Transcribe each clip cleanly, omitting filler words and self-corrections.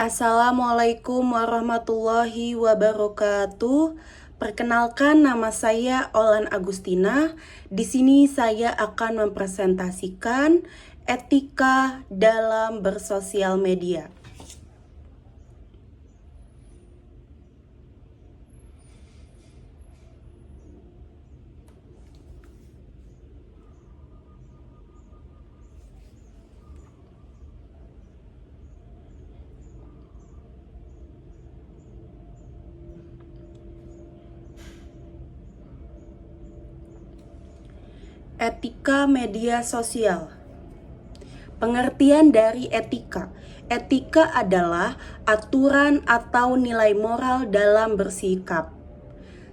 Assalamualaikum warahmatullahi wabarakatuh. Perkenalkan, nama saya Olan Agustina. Di sini saya akan mempresentasikan etika dalam bersosial media. Etika media sosial. Pengertian dari etika. Etika adalah aturan atau nilai moral dalam bersikap.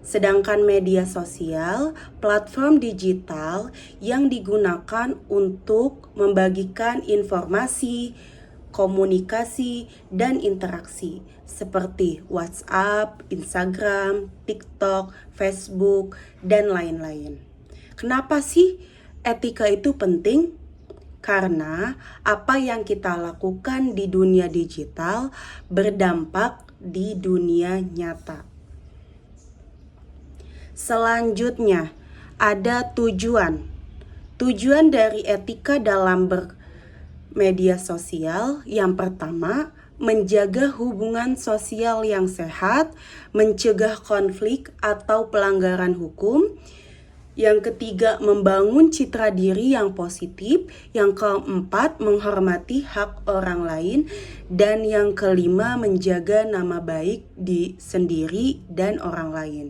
Sedangkan media sosial, platform digital yang digunakan untuk membagikan informasi, komunikasi, dan interaksi seperti WhatsApp, Instagram, TikTok, Facebook, dan lain-lain. Kenapa sih etika itu penting? Karena apa yang kita lakukan di dunia digital berdampak di dunia nyata. Selanjutnya, ada tujuan. Tujuan dari etika dalam bermedia sosial yang pertama, menjaga hubungan sosial yang sehat, mencegah konflik atau pelanggaran hukum. Yang ketiga, membangun citra diri yang positif. Yang keempat, menghormati hak orang lain. Dan yang kelima, menjaga nama baik di sendiri dan orang lain.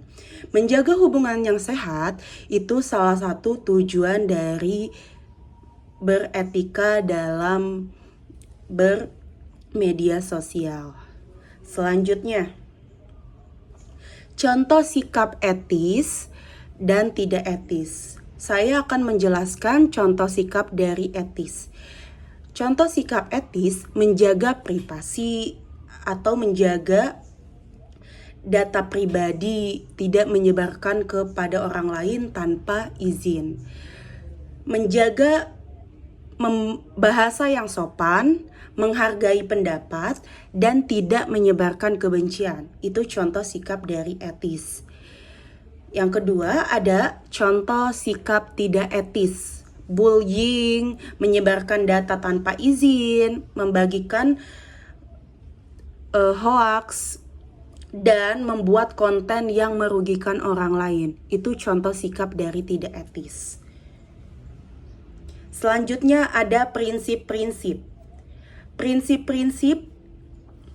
Menjaga hubungan yang sehat itu salah satu tujuan dari beretika dalam bermedia sosial. Selanjutnya, contoh sikap etis dan tidak etis. Saya akan menjelaskan contoh sikap dari etis. Contoh sikap etis menjaga privasi atau menjaga data pribadi, tidak menyebarkan kepada orang lain tanpa izin. Menjaga bahasa yang sopan, menghargai pendapat, dan tidak menyebarkan kebencian. Itu contoh sikap dari etis. Yang kedua, ada contoh sikap tidak etis. Bullying, menyebarkan data tanpa izin, membagikan hoax, dan membuat konten yang merugikan orang lain. Itu contoh sikap dari tidak etis. Selanjutnya ada prinsip-prinsip. Prinsip-prinsip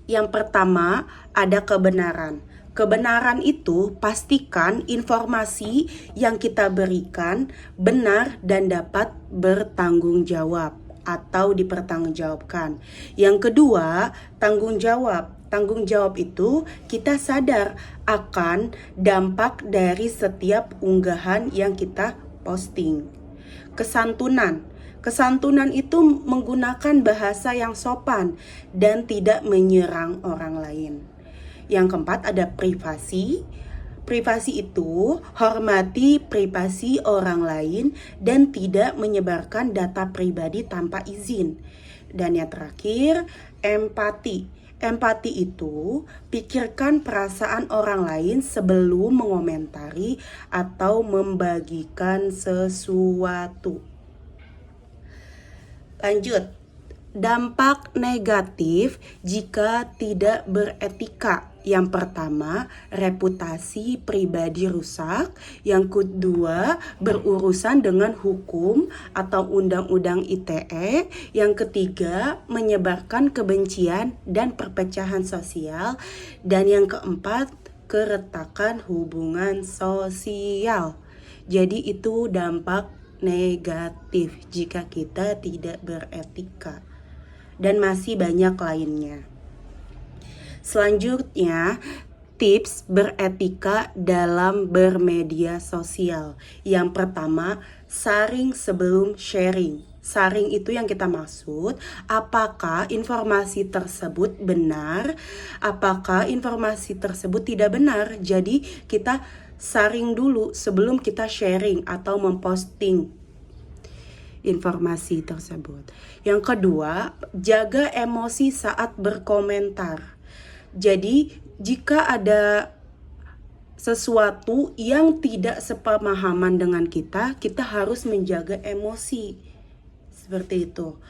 yang pertama ada kebenaran. Kebenaran itu pastikan informasi yang kita berikan benar dan dapat bertanggung jawab atau dipertanggungjawabkan. Yang kedua, tanggung jawab. Tanggung jawab itu kita sadar akan dampak dari setiap unggahan yang kita posting. Kesantunan. Kesantunan itu menggunakan bahasa yang sopan dan tidak menyerang orang lain. Yang keempat ada privasi. Privasi itu hormati privasi orang lain dan tidak menyebarkan data pribadi tanpa izin. Dan yang terakhir, empati. Empati itu pikirkan perasaan orang lain sebelum mengomentari atau membagikan sesuatu. Lanjut. Dampak negatif jika tidak beretika. Yang pertama, reputasi pribadi rusak. Yang kedua, berurusan dengan hukum atau undang-undang ITE. Yang ketiga, menyebarkan kebencian dan perpecahan sosial. Dan yang keempat, keretakan hubungan sosial. Jadi itu dampak negatif jika kita tidak beretika. Dan masih banyak lainnya. Selanjutnya, tips beretika dalam bermedia sosial. Yang pertama, saring sebelum sharing. Saring itu yang kita maksud, apakah informasi tersebut benar, apakah informasi tersebut tidak benar. Jadi kita saring dulu sebelum kita sharing atau memposting. informasi tersebut. Yang kedua, jaga emosi saat berkomentar. Jadi, jika ada sesuatu yang tidak sepemahaman dengan kita harus menjaga emosi. Seperti itu.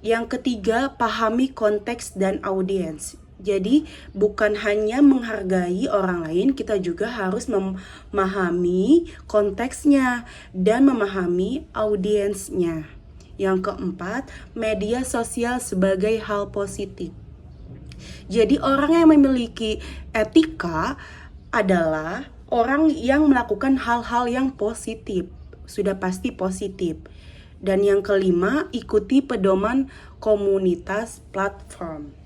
Yang ketiga, pahami konteks dan audiens. Jadi bukan hanya menghargai orang lain, kita juga harus memahami konteksnya dan memahami audiensnya. Yang keempat, media sosial sebagai hal positif. Jadi orang yang memiliki etika adalah orang yang melakukan hal-hal yang positif, sudah pasti positif. Dan yang kelima, ikuti pedoman komunitas platform.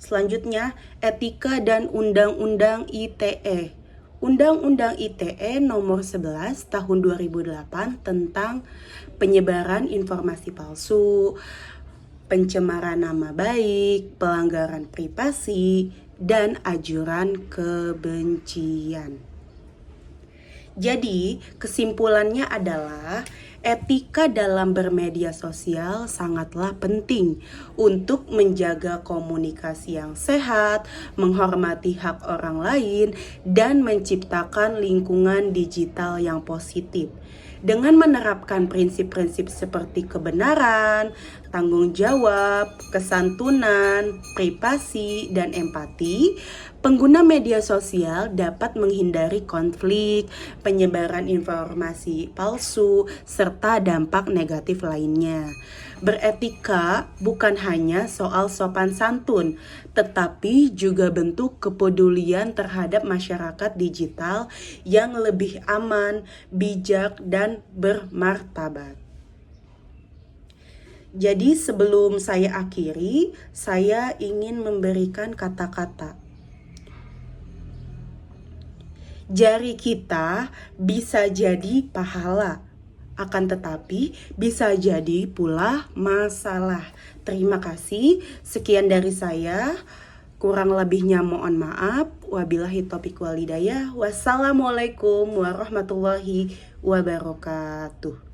Selanjutnya, etika dan Undang-Undang ITE. Undang-Undang ITE nomor 11 tahun 2008 tentang penyebaran informasi palsu, pencemaran nama baik, pelanggaran privasi, dan ajuran kebencian. Jadi, kesimpulannya adalah etika dalam bermedia sosial sangatlah penting untuk menjaga komunikasi yang sehat, menghormati hak orang lain, dan menciptakan lingkungan digital yang positif. Dengan menerapkan prinsip-prinsip seperti kebenaran, tanggung jawab, kesantunan, privasi, dan empati, pengguna media sosial dapat menghindari konflik, penyebaran informasi palsu, serta dampak negatif lainnya. Beretika bukan hanya soal sopan santun, tetapi juga bentuk kepedulian terhadap masyarakat digital yang lebih aman, bijak, dan bermartabat. Jadi sebelum saya akhiri, saya ingin memberikan kata-kata. Jari kita bisa jadi pahala, akan tetapi bisa jadi pula masalah. Terima kasih, sekian dari saya. Kurang lebihnya mohon maaf. Wabillahi taufiq wal hidayah. Wassalamualaikum warahmatullahi wabarakatuh.